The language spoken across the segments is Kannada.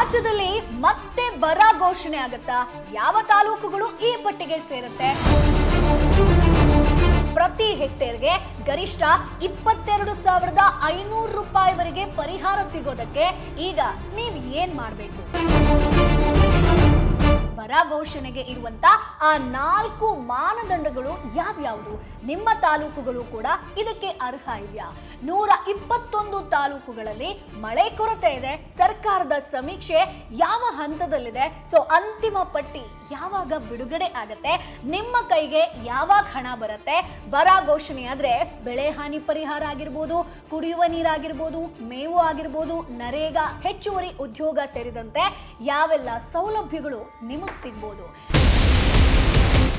ರಾಜ್ಯದಲ್ಲಿ ಮತ್ತೆ ಬರ ಘೋಷಣೆ ಆಗುತ್ತಾ? ಯಾವ ತಾಲೂಕುಗಳು ಈ ಪಟ್ಟಿಗೆ ಸೇರುತ್ತೆ? ಪ್ರತಿ ಹೆಕ್ಟೇರ್ಗೆ ಗರಿಷ್ಠ 22,500 ರೂಪಾಯಿವರೆಗೆ ಪರಿಹಾರ ಸಿಗೋದಕ್ಕೆ ಈಗ ನೀವು ಏನ್ ಮಾಡಬೇಕು? ಬರ ಘೋಷಣೆಗೆ ಇರುವಂತ ಆ 4 ಮಾನದಂಡಗಳು ಯಾವ್ಯಾವುದು? ನಿಮ್ಮ ತಾಲೂಕುಗಳು ಕೂಡ ಇದಕ್ಕೆ ಅರ್ಹ ಇದೆಯಾ? 121 ತಾಲೂಕುಗಳಲ್ಲಿ ಮಳೆ ಕೊರತೆ ಇದೆ. ಸರ್ಕಾರದ ಸಮೀಕ್ಷೆ ಯಾವ ಹಂತದಲ್ಲಿದೆ? ಸೊ ಅಂತಿಮ ಪಟ್ಟಿ ಯಾವಾಗ ಬಿಡುಗಡೆ ಆಗತ್ತೆ? ನಿಮ್ಮ ಕೈಗೆ ಯಾವಾಗ ಹಣ ಬರುತ್ತೆ? ಬರ ಘೋಷಣೆ ಆದ್ರೆ ಬೆಳೆ ಹಾನಿ ಪರಿಹಾರ ಆಗಿರ್ಬೋದು, ಕುಡಿಯುವ ನೀರಾಗಿರ್ಬೋದು, ಮೇವು ಆಗಿರ್ಬೋದು, ನರೇಗಾ, ಹೆಚ್ಚುವರಿ ಉದ್ಯೋಗ ಸೇರಿದಂತೆ ಯಾವೆಲ್ಲ ಸೌಲಭ್ಯಗಳು ನಿಮಗೆ ಸಿಗ್ಬೋದು?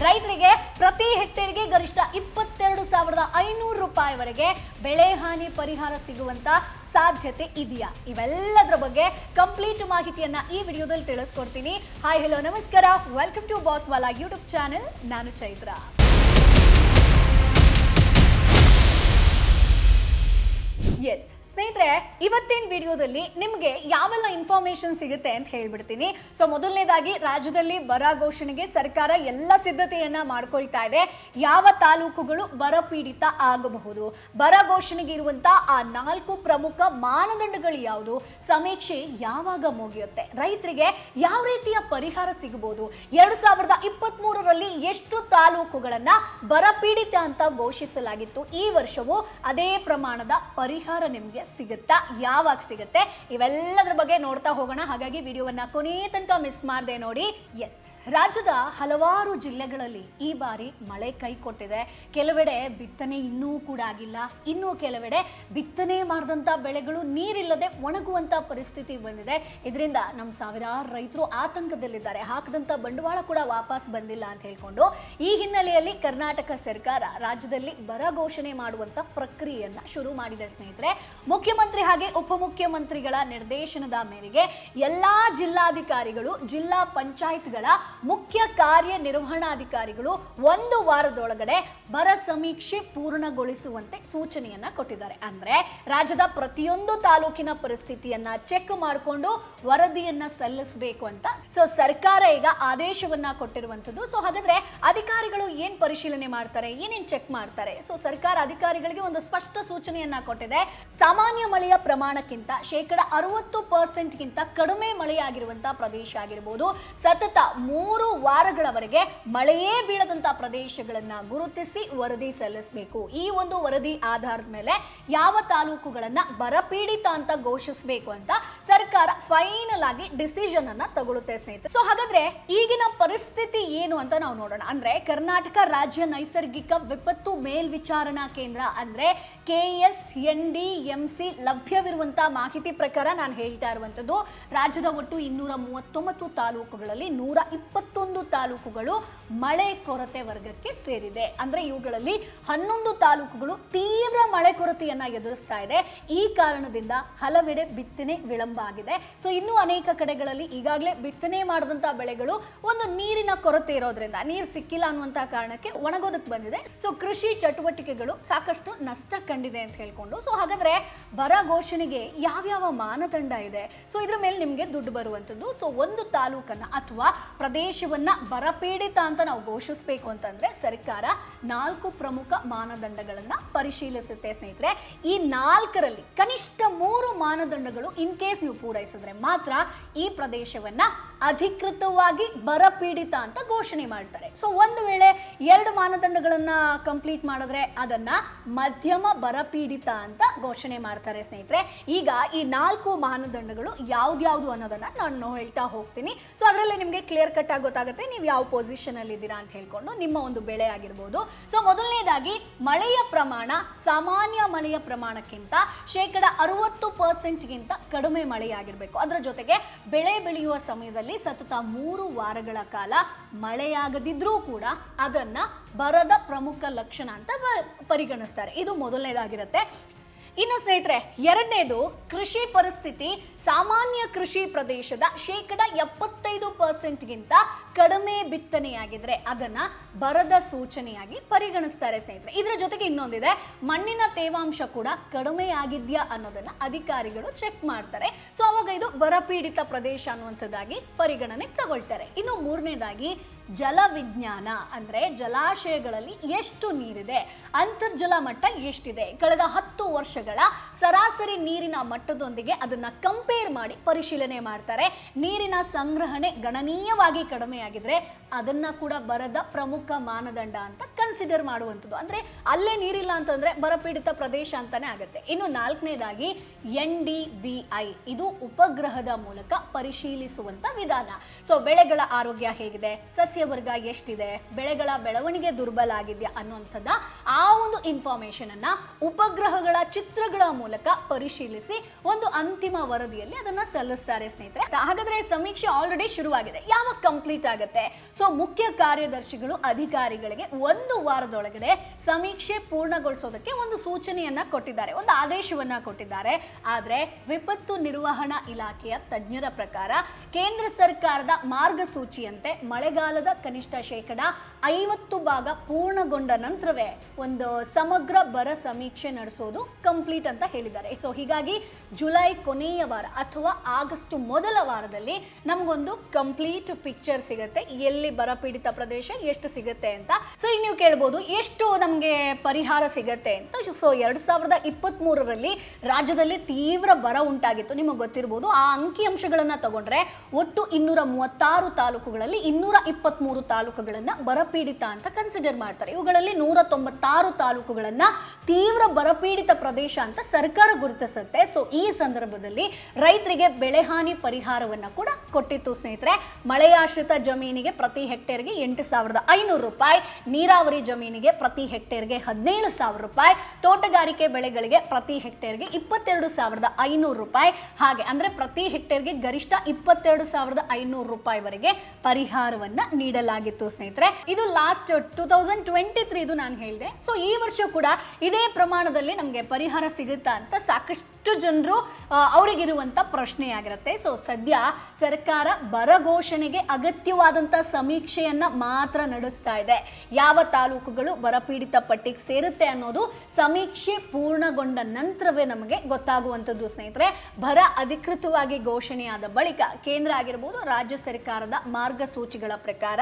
ರೈತರಿಗೆ ಪ್ರತಿ ಹೆಕ್ಟೇರ್ಗೆ ಗರಿಷ್ಠ 22,500 ರೂಪಾಯಿವರೆಗೆ ಬೆಳೆ ಹಾನಿ ಪರಿಹಾರ ಸಿಗುವಂತ ಸಾಧ್ಯತೆ ಇದೆಯಾ? ಇವೆಲ್ಲದರ ಬಗ್ಗೆ ಕಂಪ್ಲೀಟ್ ಮಾಹಿತಿಯನ್ನ ಈ ವಿಡಿಯೋದಲ್ಲಿ ತಿಳಿಸ್ಕೊಡ್ತೀನಿ. ಹಾಯ್, ಹಲೋ, ನಮಸ್ಕಾರ. ವೆಲ್ಕಮ್ ಟು ಬಾಸ್ ವಾಲಾ ಯೂಟ್ಯೂಬ್ ಚಾನೆಲ್. ನಾನು ಚೈತ್ರ. ಎಸ್ ಸ್ನೇಹಿತರೆ, ಇವತ್ತಿನ ವಿಡಿಯೋದಲ್ಲಿ ನಿಮಗೆ ಯಾವೆಲ್ಲ ಇನ್ಫಾರ್ಮೇಶನ್ ಸಿಗುತ್ತೆ ಅಂತ ಹೇಳ್ಬಿಡ್ತೀನಿ. ಸೊ ಮೊದಲನೇದಾಗಿ, ರಾಜ್ಯದಲ್ಲಿ ಬರ ಘೋಷಣೆಗೆ ಸರ್ಕಾರ ಎಲ್ಲ ಸಿದ್ಧತೆಯನ್ನ ಮಾಡ್ಕೊಳ್ತಾ ಇದೆ. ಯಾವ ತಾಲೂಕುಗಳು ಬರ ಪೀಡಿತ ಆಗಬಹುದು, ಬರ ಘೋಷಣೆಗೆ ಇರುವಂತ ಆ 4 ಪ್ರಮುಖ ಮಾನದಂಡಗಳು ಯಾವುದು, ಸಮೀಕ್ಷೆ ಯಾವಾಗ ಮುಗಿಯುತ್ತೆ, ರೈತರಿಗೆ ಯಾವ ರೀತಿಯ ಪರಿಹಾರ ಸಿಗಬಹುದು, 2023ರಲ್ಲಿ ಎಷ್ಟು ತಾಲೂಕುಗಳನ್ನ ಬರ ಪೀಡಿತ ಅಂತ ಘೋಷಿಸಲಾಗಿತ್ತು, ಈ ವರ್ಷವೂ ಅದೇ ಪ್ರಮಾಣದ ಪರಿಹಾರ ನಿಮಗೆ ಸಿಗುತ್ತಾ, ಯಾವಾಗ ಸಿಗುತ್ತೆ, ಇವೆಲ್ಲದರ ಬಗ್ಗೆ ನೋಡ್ತಾ ಹೋಗೋಣ. ಹಾಗಾಗಿ ವಿಡಿಯೋವನ್ನ ಕೊನೆಯ ತನಕ ಮಿಸ್ ಮಾಡದೆ ನೋಡಿ. ಎಸ್, ರಾಜ್ಯದ ಹಲವಾರು ಜಿಲ್ಲೆಗಳಲ್ಲಿ ಈ ಬಾರಿ ಮಳೆ ಕೈ ಕೊಟ್ಟಿದೆ. ಕೆಲವೆಡೆ ಬಿತ್ತನೆ ಇನ್ನೂ ಕೂಡ ಆಗಿಲ್ಲ, ಇನ್ನು ಕೆಲವೆಡೆ ಬಿತ್ತನೆ ಮಾಡಿದಂತ ಬೆಳೆಗಳು ನೀರಿಲ್ಲದೆ ಒಣಗುವಂತ ಪರಿಸ್ಥಿತಿ ಬಂದಿದೆ. ಇದರಿಂದ ನಮ್ಮ ಸಾವಿರಾರು ರೈತರು ಆತಂಕದಲ್ಲಿದ್ದಾರೆ. ಹಾಕದಂತ ಬಂಡವಾಳ ಕೂಡ ವಾಪಸ್ ಬಂದಿಲ್ಲ ಅಂತ ಹೇಳ್ಕೊಂಡು ಈ ಹಿನ್ನೆಲೆಯಲ್ಲಿ ಕರ್ನಾಟಕ ಸರ್ಕಾರ ರಾಜ್ಯದಲ್ಲಿ ಬರ ಘೋಷಣೆ ಮಾಡುವಂತ ಪ್ರಕ್ರಿಯೆಯನ್ನ ಶುರು ಮಾಡಿದೆ. ಸ್ನೇಹಿತರೆ, ಮುಖ್ಯಮಂತ್ರಿ ಹಾಗೆ ಉಪಮುಖ್ಯಮಂತ್ರಿಗಳ ನಿರ್ದೇಶನದ ಮೇರೆಗೆ ಎಲ್ಲಾ ಜಿಲ್ಲಾಧಿಕಾರಿಗಳು, ಜಿಲ್ಲಾ ಪಂಚಾಯತ್ಗಳ ಮುಖ್ಯ ಕಾರ್ಯನಿರ್ವಹಣಾಧಿಕಾರಿಗಳು 1 ವಾರದೊಳಗಡೆ ಬರ ಸಮೀಕ್ಷೆ ಪೂರ್ಣಗೊಳಿಸುವಂತೆ ಸೂಚನೆಯನ್ನ ಕೊಟ್ಟಿದ್ದಾರೆ. ಅಂದ್ರೆ ರಾಜ್ಯದ ಪ್ರತಿಯೊಂದು ತಾಲೂಕಿನ ಪರಿಸ್ಥಿತಿಯನ್ನ ಚೆಕ್ ಮಾಡಿಕೊಂಡು ವರದಿಯನ್ನ ಸಲ್ಲಿಸಬೇಕು ಅಂತ ಸೊ ಸರ್ಕಾರ ಈಗ ಆದೇಶವನ್ನ ಕೊಟ್ಟಿರುವಂತದ್ದು. ಸೊ ಹಾಗಾದ್ರೆ ಅಧಿಕಾರಿಗಳು ಏನ್ ಪರಿಶೀಲನೆ ಮಾಡ್ತಾರೆ, ಏನೇನ್ ಚೆಕ್ ಮಾಡ್ತಾರೆ? ಸೊ ಸರ್ಕಾರ ಅಧಿಕಾರಿಗಳಿಗೆ ಒಂದು ಸ್ಪಷ್ಟ ಸೂಚನೆಯನ್ನ ಕೊಟ್ಟಿದೆ. ಸಾಮಾನ್ಯ ಮಳೆಯ ಪ್ರಮಾಣಕ್ಕಿಂತ 60% ಕಡಿಮೆ ಮಳೆಯಾಗಿರುವಂತಹ ಪ್ರದೇಶ ಆಗಿರಬಹುದು, ಸತತ 3 ವಾರಗಳವರೆಗೆ ಮಳೆಯೇ ಬೀಳದಂತ ಪ್ರದೇಶಗಳನ್ನ ಗುರುತಿಸಿ ವರದಿ ಸಲ್ಲಿಸಬೇಕು. ಈ ಒಂದು ವರದಿ ಆಧಾರದ ಮೇಲೆ ಯಾವ ತಾಲೂಕುಗಳನ್ನ ಬರಪೀಡಿತ ಅಂತ ಘೋಷಿಸಬೇಕು ಅಂತ ಸರ್ಕಾರ ಫೈನಲ್ ಆಗಿ ಡಿಸಿಷನ್ ಅನ್ನ ತಗೊಳುತ್ತೆ ಸ್ನೇಹಿತರೆ. ಸೊ ಹಾಗಾದ್ರೆ ಈಗಿನ ಪರಿಸ್ಥಿತಿ ಏನು ಅಂತ ನಾವು ನೋಡೋಣ. ಅಂದ್ರೆ ಕರ್ನಾಟಕ ರಾಜ್ಯ ನೈಸರ್ಗಿಕ ವಿಪತ್ತು ಮೇಲ್ವಿಚಾರಣಾ ಕೇಂದ್ರ ಅಂದ್ರೆ KSNDMC ಲಭ್ಯವಿರುವಂತಹ ಮಾಹಿತಿ ಪ್ರಕಾರ ನಾನು ಹೇಳ್ತಾ ಇರುವಂತದ್ದು, ರಾಜ್ಯದ ಒಟ್ಟು 239 ತಾಲೂಕುಗಳಲ್ಲಿ 121 ತಾಲೂಕುಗಳು ಮಳೆ ಕೊರತೆ ವರ್ಗಕ್ಕೆ ಸೇರಿದೆ. ಅಂದ್ರೆ ಇವುಗಳಲ್ಲಿ 11 ತಾಲೂಕುಗಳು ತೀವ್ರ ಮಳೆ ಕೊರತೆಯನ್ನ ಎದುರಿಸ್ತಾ ಇದೆ. ಈ ಕಾರಣದಿಂದ ಹಲವೆಡೆ ಬಿತ್ತನೆ ವಿಳಂಬ ಆಗಿದೆ. ಸೊ ಇನ್ನೂ ಅನೇಕ ಕಡೆಗಳಲ್ಲಿ ಈಗಾಗಲೇ ಬಿತ್ತನೆ ಮಾಡಿದಂತ ಬೆಳೆಗಳು ಒಂದು ನೀರಿನ ಕೊರತೆ ಇರೋದ್ರಿಂದ, ನೀರು ಸಿಕ್ಕಿಲ್ಲ ಅನ್ನುವಂತಹ ಕಾರಣಕ್ಕೆ ಒಣಗೋದಕ್ಕೆ ಬಂದಿದೆ. ಸೊ ಕೃಷಿ ಚಟುವಟಿಕೆಗಳು ಸಾಕಷ್ಟು ನಷ್ಟ ಕಂಡಿದೆ ಅಂತ ಹೇಳ್ಕೊಂಡು, ಸೊ ಹಾಗಾದ್ರೆ ಬರ ಘೋಷಣೆಗೆ ಯಾವ್ಯಾವ ಮಾನದಂಡ ಇದೆ, ಸೊ ಇದ್ರ ಮೇಲೆ ನಿಮ್ಗೆ ದುಡ್ಡು ಬರುವಂತದ್ದು. ಸೊ ಒಂದು ತಾಲೂಕನ್ನ ಅಥವಾ ಪ್ರದೇಶವನ್ನ ಬರಪೀಡಿತ ಅಂತ ನಾವು ಘೋಷಿಸಬೇಕು ಅಂತಂದ್ರೆ ಸರ್ಕಾರ 4 ಪ್ರಮುಖ ಮಾನದಂಡಗಳನ್ನ ಪರಿಶೀಲಿಸುತ್ತೆ ಸ್ನೇಹಿತರೆ. ಈ 4ರಲ್ಲಿ ಕನಿಷ್ಠ 3 ಮಾನದಂಡಗಳು ಇನ್ ಕೇಸ್ ನೀವು ಪೂರೈಸಿದ್ರೆ ಮಾತ್ರ ಈ ಪ್ರದೇಶವನ್ನ ಅಧಿಕೃತವಾಗಿ ಬರಪೀಡಿತ ಅಂತ ಘೋಷಣೆ ಮಾಡ್ತಾರೆ. ಸೊ ಒಂದು ವೇಳೆ 2 ಮಾನದಂಡಗಳನ್ನ ಕಂಪ್ಲೀಟ್ ಮಾಡಿದ್ರೆ ಅದನ್ನ ಮಧ್ಯಮ ಬರಪೀಡಿತ ಅಂತ ಘೋಷಣೆ ಮಾಡ್ತಾರೆ ಸ್ನೇಹಿತರೆ. ಈಗ ಈ 4 ಮಾನದಂಡಗಳು ಯಾವ್ದ್ಯಾವ್ದು ಅನ್ನೋದನ್ನ ನಾನು ಹೇಳ್ತಾ ಹೋಗ್ತೀನಿ. ಸೊ ಅದರಲ್ಲಿ ನಿಮ್ಗೆ ಕ್ಲಿಯರ್ ಕಟ್ ಆಗಿ ಗೊತ್ತಾಗುತ್ತೆ ನೀವು ಯಾವ ಪೊಸಿಷನ್ ಅಲ್ಲಿ ಇದ್ದೀರಾ ಅಂತ ಹೇಳ್ಕೊಂಡು, ನಿಮ್ಮ ಒಂದು ಬೆಳೆ ಆಗಿರ್ಬೋದು. ಸೊ ಮೊದಲನೇದಾಗಿ, ಮಳೆಯ ಪ್ರಮಾಣ ಸಾಮಾನ್ಯ ಮಳೆಯ ಪ್ರಮಾಣಕ್ಕಿಂತ 60% ಕಡಿಮೆ ಮಳೆಯಾಗಿರ್ಬೇಕು. ಅದರ ಜೊತೆಗೆ ಬೆಳೆ ಬೆಳೆಯುವ ಸಮಯದಲ್ಲಿ ಸತತ 3 ವಾರಗಳ ಕಾಲ ಮಳೆಯಾಗದಿದ್ರೂ ಕೂಡ ಅದನ್ನ ಬರದ ಪ್ರಮುಖ ಲಕ್ಷಣ ಅಂತ ಪರಿಗಣಿಸ್ತಾರೆ. ಇದು ಮೊದಲನೇದಾಗಿರುತ್ತೆ. ಇನ್ನು ಸ್ನೇಹಿತರೆ, ಎರಡನೇದು ಕೃಷಿ ಪರಿಸ್ಥಿತಿ ಸಾಮಾನ್ಯ ಕೃಷಿ ಪ್ರದೇಶದ 75%ಗಿಂತ ಕಡಿಮೆ ಬಿತ್ತನೆಯಾಗಿದ್ರೆ ಅದನ್ನ ಬರದ ಸೂಚನೆಯಾಗಿ ಪರಿಗಣಿಸ್ತಾರೆ ಸ್ನೇಹಿತರೆ. ಇದರ ಜೊತೆಗೆ ಇನ್ನೊಂದಿದೆ, ಮಣ್ಣಿನ ತೇವಾಂಶ ಕೂಡ ಕಡಿಮೆ ಆಗಿದ್ಯಾ ಅನ್ನೋದನ್ನ ಅಧಿಕಾರಿಗಳು ಚೆಕ್ ಮಾಡ್ತಾರೆ. ಸೊ ಅವಾಗ ಇದು ಬರಪೀಡಿತ ಪ್ರದೇಶ ಅನ್ನುವಂಥದ್ದಾಗಿ ಪರಿಗಣನೆಗೆ ತಗೊಳ್ತಾರೆ. ಇನ್ನು ಮೂರನೇದಾಗಿ ಜಲವಿಜ್ಞಾನ, ಅಂದ್ರೆ ಜಲಾಶಯಗಳಲ್ಲಿ ಎಷ್ಟು ನೀರಿದೆ, ಅಂತರ್ಜಲ ಮಟ್ಟ ಎಷ್ಟಿದೆ, ಕಳೆದ 10 ವರ್ಷಗಳ ಸರಾಸರಿ ನೀರಿನ ಮಟ್ಟದೊಂದಿಗೆ ಅದನ್ನ ಕಂಪೇರ್ ಮಾಡಿ ಪರಿಶೀಲನೆ ಮಾಡ್ತಾರೆ. ನೀರಿನ ಸಂಗ್ರಹಣೆ ಗಣನೀಯವಾಗಿ ಕಡಿಮೆಯಾಗಿದ್ರೆ ಅದನ್ನ ಕೂಡ ಬರದ ಪ್ರಮುಖ ಮಾನದಂಡ ಅಂತ ಕನ್ಸಿಡರ್ ಮಾಡುವಂಥದ್ದು. ಅಂದ್ರೆ ಅಲ್ಲೇ ನೀರಿಲ್ಲ ಅಂತಂದ್ರೆ ಬರಪೀಡಿತ ಪ್ರದೇಶ ಅಂತಾನೆ ಆಗುತ್ತೆ. ಇನ್ನು ನಾಲ್ಕನೇದಾಗಿ NDVI, ಇದು ಉಪಗ್ರಹದ ಮೂಲಕ ಪರಿಶೀಲಿಸುವಂತ ವಿಧಾನ. ಸೊ ಬೆಳೆಗಳ ಆರೋಗ್ಯ ಹೇಗಿದೆ, ಸಸ್ಯವರ್ಗ ಎಷ್ಟಿದೆ, ಬೆಳೆಗಳ ಬೆಳವಣಿಗೆ ದುರ್ಬಲ ಆಗಿದೆಯಾ ಅನ್ನುವಂಥದ್ದು ಆ ಒಂದು ಇನ್ಫಾರ್ಮೇಶನ್ ಅನ್ನ ಉಪಗ್ರಹಗಳ ಚಿತ್ರಗಳ ಮೂಲಕ ಪರಿಶೀಲಿಸಿ ಒಂದು ಅಂತಿಮ ವರದಿಯಲ್ಲಿ ಅದನ್ನ ಸಲ್ಲಿಸ್ತಾರೆ ಸ್ನೇಹಿತರೆ. ಹಾಗಾದ್ರೆ ಸಮೀಕ್ಷೆ ಆಲ್ರೆಡಿ ಶುರುವಾಗಿದೆ, ಯಾವಾಗ ಕಂಪ್ಲೀಟ್ ಆಗುತ್ತೆ? ಸೊ ಮುಖ್ಯ ಕಾರ್ಯದರ್ಶಿಗಳು ಅಧಿಕಾರಿಗಳಿಗೆ 1 ವಾರದೊಳಗಡೆ ಸಮೀಕ್ಷೆ ಪೂರ್ಣಗೊಳಿಸೋದಕ್ಕೆ ಒಂದು ಸೂಚನೆಯನ್ನ ಕೊಟ್ಟಿದ್ದಾರೆ, ಒಂದು ಆದೇಶವನ್ನ ಕೊಟ್ಟಿದ್ದಾರೆ. ಆದ್ರೆ ವಿಪತ್ತು ನಿರ್ವಹಣಾ ಇಲಾಖೆಯ ತಜ್ಞರ ಪ್ರಕಾರ ಕೇಂದ್ರ ಸರ್ಕಾರದ ಮಾರ್ಗಸೂಚಿಯಂತೆ ಮಳೆಗಾಲದ ಕನಿಷ್ಠ 50% ಪೂರ್ಣಗೊಂಡ ನಂತರವೇ ಒಂದು ಸಮಗ್ರ ಬರ ಸಮೀಕ್ಷೆ ನಡೆಸೋದು ಕಂಪ್ಲೀಟ್ ಅಂತ ಹೇಳಿದ್ದಾರೆ. ಸೊ ಹೀಗಾಗಿ ಜುಲೈ ಕೊನೆಯ ವಾರ ಅಥವಾ ಆಗಸ್ಟ್ ಮೊದಲ ವಾರದಲ್ಲಿ ನಮಗೊಂದು ಕಂಪ್ಲೀಟ್ ಪಿಕ್ಚರ್ ಸಿಗುತ್ತೆ, ಎಲ್ಲಿ ಬರಪೀಡಿತ ಪ್ರದೇಶ ಎಷ್ಟು ಸಿಗುತ್ತೆ ಅಂತ. ಸೊ ಈಗ ನೀವು ಕೇಳ್ಬೋದು ಎಷ್ಟು ನಮಗೆ ಪರಿಹಾರ ಸಿಗತ್ತೆ ಅಂತ. ಸೊ 2023ರಲ್ಲಿ ರಾಜ್ಯದಲ್ಲಿ ತೀವ್ರ ಬರ ಉಂಟಾಗಿತ್ತು, ನಿಮಗೆ ಗೊತ್ತಿರ್ಬೋದು. ಆ ಅಂಕಿಅಂಶಗಳನ್ನ ತಗೊಂಡ್ರೆ ಒಟ್ಟು 236 ತಾಲೂಕುಗಳಲ್ಲಿ 223 ತಾಲೂಕುಗಳನ್ನ ಬರಪೀಡಿತ ಅಂತ ಕನ್ಸಿಡರ್ ಮಾಡ್ತಾರೆ. ಇವುಗಳಲ್ಲಿ 196 ತಾಲೂಕುಗಳನ್ನ ತೀವ್ರ ಬರಪೀಡಿತ ಪ್ರದೇಶ ಅಂತ ಸರ್ಕಾರ ಗುರುತಿಸುತ್ತೆ. ಸೊ ಈ ಸಂದರ್ಭದಲ್ಲಿ ರೈತರಿಗೆ ಬೆಳೆಹಾನಿ ಪರಿಹಾರವನ್ನ ಕೂಡ ಕೊಟ್ಟಿತ್ತು ಸ್ನೇಹಿತರೆ. ಮಳೆಯಾಶ್ರಿತ ಜಮೀನಿಗೆ ಪ್ರತಿ ಹೆಕ್ಟೇರ್ಗೆ 8,500 ರೂಪಾಯಿ, ನೀರಾವರಿ ಜಮೀನಿಗೆ ಪ್ರತಿ ಹೆಕ್ಟೇರ್ಗೆ 17,000 ರೂಪಾಯಿ, ತೋಟಗಾರಿಕೆ ಬೆಳೆಗಳಿಗೆ ಪ್ರತಿ ಹೆಕ್ಟೇರ್ಗೆ 22,500 ರೂಪಾಯಿ, ಹಾಗೆ ಅಂದ್ರೆ ಪ್ರತಿ ಹೆಕ್ಟೇರ್ಗೆ ಗರಿಷ್ಠ 22,500 ರೂಪಾಯಿವರೆಗೆ ಪರಿಹಾರವನ್ನ ನೀಡಲಾಗಿತ್ತು ಸ್ನೇಹಿತರೆ. ಇದು ಲಾಸ್ಟ್ 2023 ಇದು ನಾನು ಹೇಳಿದೆ. ಸೊ ಈ ವರ್ಷ ಕೂಡ ಇದೇ ಪ್ರಮಾಣದಲ್ಲಿ ನಮಗೆ ಪರಿಹಾರ ಸಿಗುತ್ತಾ ಅಂತ ಸಾಕಷ್ಟು ಜನರು ಅವರಿಗಿರುವಂತ ಪ್ರಶ್ನೆ ಆಗಿರುತ್ತೆ. ಸೊ ಸದ್ಯ ಸರ್ಕಾರ ಬರ ಘೋಷಣೆಗೆ ಅಗತ್ಯವಾದಂತ ಸಮೀಕ್ಷೆಯನ್ನ ಮಾತ್ರ ನಡೆಸ್ತಾ ಇದೆ. ಯಾವ ತಾಲೂಕುಗಳು ಬರಪೀಡಿತ ಪಟ್ಟಿಗೆ ಸೇರುತ್ತೆ ಅನ್ನೋದು ಸಮೀಕ್ಷೆ ಪೂರ್ಣಗೊಂಡ ನಂತರವೇ ನಮಗೆ ಗೊತ್ತಾಗುವಂಥದ್ದು ಸ್ನೇಹಿತರೆ. ಬರ ಅಧಿಕೃತವಾಗಿ ಘೋಷಣೆಯಾದ ಬಳಿಕ ಕೇಂದ್ರ ಆಗಿರಬಹುದು, ರಾಜ್ಯ ಸರ್ಕಾರದ ಮಾರ್ಗಸೂಚಿಗಳ ಪ್ರಕಾರ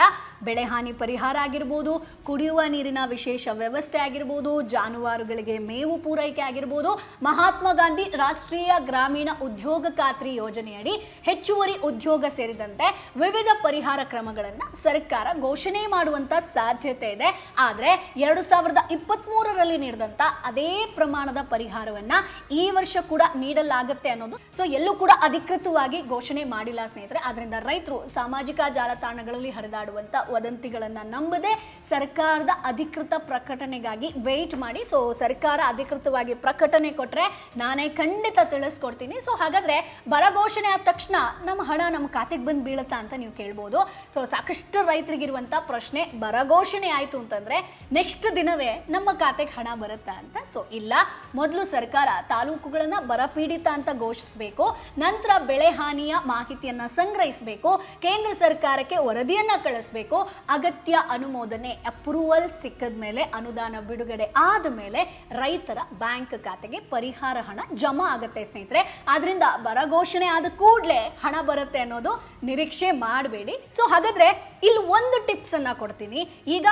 ಬೆಳೆಹಾನಿ ಪರಿಹಾರ ಆಗಿರ್ಬೋದು, ಕುಡಿಯುವ ನೀರಿನ ವಿಶೇಷ ವ್ಯವಸ್ಥೆ ಆಗಿರ್ಬೋದು, ಜಾನುವಾರುಗಳಿಗೆ ಮೇವು ಪೂರೈಕೆ ಆಗಿರ್ಬೋದು, ಮಹಾತ್ಮ ಗಾಂಧಿ ರಾಷ್ಟ್ರೀಯ ಗ್ರಾಮೀಣ ಉದ್ಯೋಗ ಖಾತ್ರಿ ಯೋಜನೆಯಡಿ ಹೆಚ್ಚುವರಿ ಉದ್ಯೋಗ ಸೇರಿದಂತೆ ವಿವಿಧ ಪರಿಹಾರ ಕ್ರಮಗಳನ್ನ ಸರ್ಕಾರ ಘೋಷಣೆ ಮಾಡುವಂತ ಸಾಧ್ಯತೆ ಇದೆ. ಆದ್ರೆ 2023ರಲ್ಲಿ ನೀಡಿದಂತ ಅದೇ ಪ್ರಮಾಣದ ಪರಿಹಾರವನ್ನ ಈ ವರ್ಷ ಕೂಡ ನೀಡಲಾಗುತ್ತೆ ಅನ್ನೋದು ಸೊ ಎಲ್ಲೂ ಕೂಡ ಅಧಿಕೃತವಾಗಿ ಘೋಷಣೆ ಮಾಡಿಲ್ಲ ಸ್ನೇಹಿತರೆ. ಆದ್ರಿಂದ ರೈತರು ಸಾಮಾಜಿಕ ಜಾಲತಾಣಗಳಲ್ಲಿ ಹರಿದಾಡುವಂತ ವದಂತಿಗಳನ್ನ ನಂಬದೆ ಸರ್ಕಾರದ ಅಧಿಕೃತ ಪ್ರಕಟಣೆಗಾಗಿ ವೇಟ್ ಮಾಡಿ. ಸೊ ಸರ್ಕಾರ ಅಧಿಕೃತವಾಗಿ ಪ್ರಕಟಣೆ ಕೊಟ್ರೆ ನಾನೇ ಖಂಡಿತ ತಿಳಿಸ್ಕೊಡ್ತೀನಿ. ಸೊ ಹಾಗಾದ್ರೆ ಬರ ಘೋಷಣೆ ಆದ ತಕ್ಷಣ ನಮ್ಮ ಹಣ ನಮ್ಮ ಖಾತೆಗೆ ಬಂದು ಬೀಳುತ್ತಾ ಅಂತ ನೀವು ಕೇಳ್ಬೋದು. ಸೊ ಸಾಕಷ್ಟು ರೈತರಿಗಿರುವಂತ ಪ್ರಶ್ನೆ, ಬರ ಘೋಷಣೆ ಆಯ್ತು ಅಂತಂದ್ರೆ ನೆಕ್ಸ್ಟ್ ದಿನವೇ ನಮ್ಮ ಖಾತೆಗೆ ಹಣ ಬರುತ್ತಾ ಅಂತ. ಸೊ ಇಲ್ಲ, ಮೊದಲು ಸರ್ಕಾರ ತಾಲೂಕುಗಳನ್ನ ಬರಪೀಡಿತ ಅಂತ ಘೋಷಿಸಬೇಕು, ನಂತರ ಬೆಳೆ ಹಾನಿಯ ಮಾಹಿತಿಯನ್ನ ಸಂಗ್ರಹಿಸಬೇಕು, ಕೇಂದ್ರ ಸರ್ಕಾರಕ್ಕೆ ವರದಿಯನ್ನ ಕಳಿಸಬೇಕು, ಅಗತ್ಯ ಅನುಮೋದನೆ ಅಪ್ರೂವಲ್ ಸಿಕ್ಕದ ಮೇಲೆ ಅನುದಾನ ಬಿಡುಗಡೆ ಆದ ಮೇಲೆ ರೈತರ ಬ್ಯಾಂಕ್ ಖಾತೆಗೆ ಪರಿಹಾರ ಹಣ ಜಮಾ ಆಗುತ್ತೆ ಸ್ನೇಹಿತರೆ. ಆದ್ರಿಂದ ಬರ ಘೋಷಣೆ ಆದ ಕೂಡಲೇ ಹಣ ಬರುತ್ತೆ ಅನ್ನೋದು ನಿರೀಕ್ಷೆ ಮಾಡಬೇಡಿ. ಸೊ ಹಾಗಾದ್ರೆ ಇಲ್ಲಿ ಒಂದು ಟಿಪ್ಸ್ ಅನ್ನ ಕೊಡ್ತೀನಿ. ಈಗ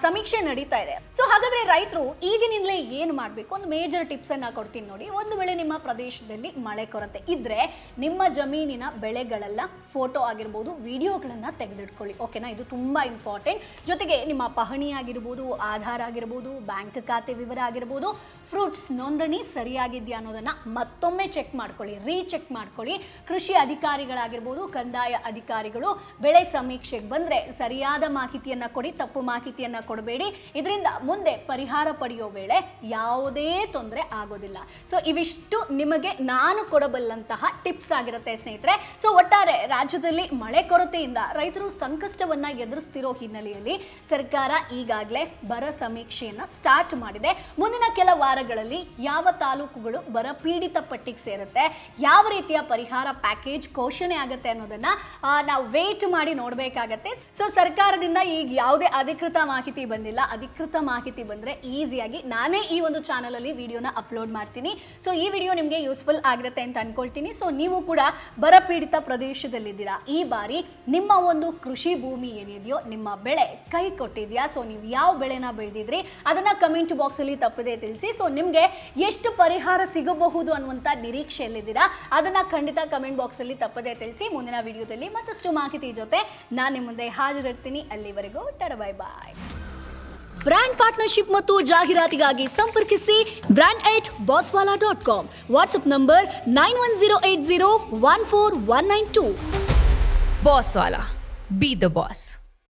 ಸಮೀಕ್ಷೆ ನಡೀತಾ ಇದೆ. ಸೊ ಹಾಗಾದ್ರೆ ರೈತರು ಈಗಿನಿಂದಲೇ ಏನು ಮಾಡಬೇಕು, ಒಂದು ಮೇಜರ್ ಟಿಪ್ಸ್ ಅನ್ನ ಕೊಡ್ತೀನಿ ನೋಡಿ. ಒಂದು ವೇಳೆ ನಿಮ್ಮ ಪ್ರದೇಶದಲ್ಲಿ ಮಳೆ ಕೊರತೆ ಇದ್ರೆ ನಿಮ್ಮ ಜಮೀನಿನ ಬೆಳೆಗಳೆಲ್ಲ ಫೋಟೋ ಆಗಿರ್ಬೋದು, ವಿಡಿಯೋಗಳನ್ನ ತೆಗೆದಿಟ್ಕೊಳ್ಳಿ. ಓಕೆನಾ, ಇದು ತುಂಬಾ ಇಂಪಾರ್ಟೆಂಟ್. ಜೊತೆಗೆ ನಿಮ್ಮ ಪಹಣಿ ಆಗಿರ್ಬೋದು, ಆಧಾರ್ ಆಗಿರ್ಬೋದು, ಬ್ಯಾಂಕ್ ಖಾತೆ ವಿವರ ಆಗಿರ್ಬೋದು, ಫ್ರೂಟ್ಸ್ ನೋಂದಣಿ ಸರಿಯಾಗಿದೆಯಾ ಅನ್ನೋದನ್ನ ಮತ್ತೊಮ್ಮೆ ಚೆಕ್ ಮಾಡ್ಕೊಳ್ಳಿ, ರೀಚೆಕ್ ಮಾಡ್ಕೊಳ್ಳಿ. ಕೃಷಿ ಅಧಿಕಾರಿಗಳಾಗಿರ್ಬೋದು, ಕಂದಾಯ ಅಧಿಕಾರಿಗಳು ಬೆಳೆ ಸಮೀಕ್ಷೆಗೆ ಬಂದ್ರೆ ಸರಿಯಾದ ಮಾಹಿತಿಯನ್ನ ಕೊಡಿ, ತಪ್ಪು ಮಾಹಿತಿಯನ್ನ ಕೊಡ ನೋಡಬೇಡಿ. ಇದರಿಂದ ಮುಂದೆ ಪರಿಹಾರ ಪಡೆಯೋ ವೇಳೆ ಯಾವುದೇ ತೊಂದರೆ ಆಗೋದಿಲ್ಲ. ಸೊ ಇವಿಷ್ಟು ನಿಮಗೆ ನಾನು ಕೊಡಬಲ್ಲಂತಹ ಟಿಪ್ಸ್ ಆಗಿರುತ್ತೆ ಸ್ನೇಹಿತರೆ. ಸೊ ಒಟ್ಟಾರೆ ರಾಜ್ಯದಲ್ಲಿ ಮಳೆ ಕೊರತೆಯಿಂದ ರೈತರು ಸಂಕಷ್ಟವನ್ನ ಎದುರಿಸ್ತಿರೋ ಹಿನ್ನೆಲೆಯಲ್ಲಿ ಸರ್ಕಾರ ಈಗಾಗಲೇ ಬರ ಸಮೀಕ್ಷೆಯನ್ನ ಸ್ಟಾರ್ಟ್ ಮಾಡಿದೆ. ಮುಂದಿನ ಕೆಲ ವಾರಗಳಲ್ಲಿ ಯಾವ ತಾಲೂಕುಗಳು ಬರ ಪೀಡಿತ ಪಟ್ಟಿಗೆ ಸೇರುತ್ತೆ, ಯಾವ ರೀತಿಯ ಪರಿಹಾರ ಪ್ಯಾಕೇಜ್ ಘೋಷಣೆ ಆಗುತ್ತೆ ಅನ್ನೋದನ್ನ ನಾವು ವೇಟ್ ಮಾಡಿ ನೋಡಬೇಕಾಗತ್ತೆ. ಸೊ ಸರ್ಕಾರದಿಂದ ಈಗ ಯಾವುದೇ ಅಧಿಕೃತ ಮಾಹಿತಿ ಬಂದಿಲ್ಲ. ಅಧಿಕೃತ ಮಾಹಿತಿ ಬಂದ್ರೆ ಈಸಿಯಾಗಿ ನಾನೇ ಈ ಒಂದು ಚಾನಲ್ ಅಲ್ಲಿ ವಿಡಿಯೋನ ಅಪ್ಲೋಡ್ ಮಾಡ್ತೀನಿ. ಸೊ ಈ ವಿಡಿಯೋ ನಿಮಗೆ ಯೂಸ್ಫುಲ್ ಆಗಿರುತ್ತೆ ಅಂತ ಅನ್ಕೊಳ್ತೀನಿ. ಸೊ ನೀವು ಕೂಡ ಬರಪೀಡಿತ ಪ್ರದೇಶದಲ್ಲಿದ್ದೀರಾ. ಈ ಬಾರಿ ನಿಮ್ಮ ಒಂದು ಕೃಷಿ ಭೂಮಿ ಏನಿದೆಯೋ, ನಿಮ್ಮ ಬೆಳೆ ಕೈ ಕೊಟ್ಟಿದ್ಯಾ? ಸೊ ನೀವು ಯಾವ ಬೆಳೆನ ಬೆಳೆದಿದ್ರಿ ಅದನ್ನ ಕಮೆಂಟ್ ಬಾಕ್ಸ್ ಅಲ್ಲಿ ತಪ್ಪದೇ ತಿಳಿಸಿ. ಸೊ ನಿಮ್ಗೆ ಎಷ್ಟು ಪರಿಹಾರ ಸಿಗಬಹುದು ಅನ್ನುವಂತ ನಿರೀಕ್ಷೆಯಲ್ಲಿದ್ದೀರಾ ಅದನ್ನ ಖಂಡಿತ ಕಮೆಂಟ್ ಬಾಕ್ಸ್ ಅಲ್ಲಿ ತಪ್ಪದೇ ತಿಳಿಸಿ. ಮುಂದಿನ ವಿಡಿಯೋದಲ್ಲಿ ಮತ್ತಷ್ಟು ಮಾಹಿತಿ ಜೊತೆ ನಾನು ನಿಮ್ಮ ಮುಂದೆ ಹಾಜರಿರ್ತೀನಿ. ಅಲ್ಲಿವರೆಗೂ ಬೈ ಬಾಯ್. ಬ್ರ್ಯಾಂಡ್ ಪಾರ್ಟ್ನರ್ಶಿಪ್ ಮತ್ತು ಜಾಹೀರಾತಿಗಾಗಿ ಸಂಪರ್ಕಿಸಿ brand@bosswala.com. WhatsApp number 9108014192. Bosswala. Be the boss.